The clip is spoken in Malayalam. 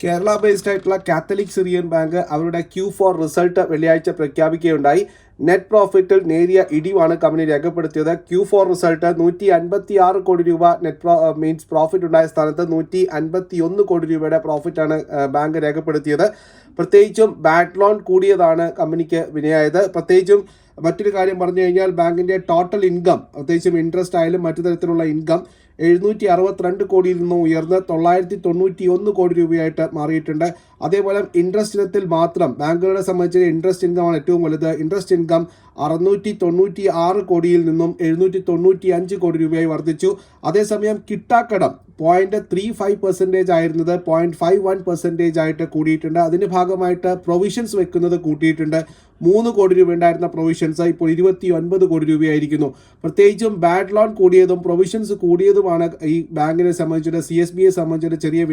കേരള ബേസ്ഡ് ആയിട്ടുള്ള കാത്തലിക് സിറിയൻ ബാങ്ക് അവരുടെ Q4 റിസൾട്ട് വെള്ളിയാഴ്ച പ്രഖ്യാപിക്കുകയുണ്ടായി. നെറ്റ് പ്രോഫിറ്റിൽ നേരിയ ഇടിവാണ് കമ്പനി രേഖപ്പെടുത്തിയത്. Q4 റിസൾട്ട് 156 കോടി രൂപ നെറ്റ് പ്രോഫിറ്റ് ഉണ്ടായ സ്ഥാനത്ത് 151 കോടി രൂപയുടെ പ്രോഫിറ്റാണ് ബാങ്ക് രേഖപ്പെടുത്തിയത്. പ്രത്യേകിച്ചും ബാഡ് ലോൺ കൂടിയതാണ് കമ്പനിക്ക് വിനയായത്. പ്രത്യേകിച്ചും മറ്റൊരു കാര്യം പറഞ്ഞു കഴിഞ്ഞാൽ ബാങ്കിൻ്റെ ടോട്ടൽ ഇൻകം, പ്രത്യേകിച്ചും ഇൻട്രസ്റ്റ് ആയാലും മറ്റു തരത്തിലുള്ള ഇൻകം 762 കോടിയിൽ നിന്നും ഉയർന്ന് 991 കോടി രൂപയായിട്ട് മാറിയിട്ടുണ്ട്. അതേപോലെ ഇൻട്രസ്റ്റ് ഇനത്തിൽ മാത്രം ബാങ്കുകളെ സംബന്ധിച്ച് ഇൻട്രസ്റ്റ് ഇൻകമാണ് ഏറ്റവും വലുത്. ഇൻട്രസ്റ്റ് ഇൻകം 696 കോടിയിൽ നിന്നും 795 കോടി രൂപയായി വർദ്ധിച്ചു. അതേസമയം കിട്ടാക്കടം 0.35% ആയിരുന്നത് 0.51% ആയിട്ട് കൂടിയിട്ടുണ്ട്. അതിൻ്റെ ഭാഗമായിട്ട് പ്രൊവിഷൻസ് വെക്കുന്നത് കൂട്ടിയിട്ടുണ്ട്. 3 കോടി രൂപ ഉണ്ടായിരുന്ന പ്രൊവിഷൻസ് ഇപ്പോൾ 29 കോടി രൂപയായിരിക്കുന്നു. പ്രത്യേകിച്ചും ബാഡ് ലോൺ കൂടിയതും പ്രൊവിഷൻസ് കൂടിയതുമാണ് ഈ ബാങ്കിനെ സംബന്ധിച്ചിട്ട് CSBയെ സംബന്ധിച്ചിട്ട് ചെറിയ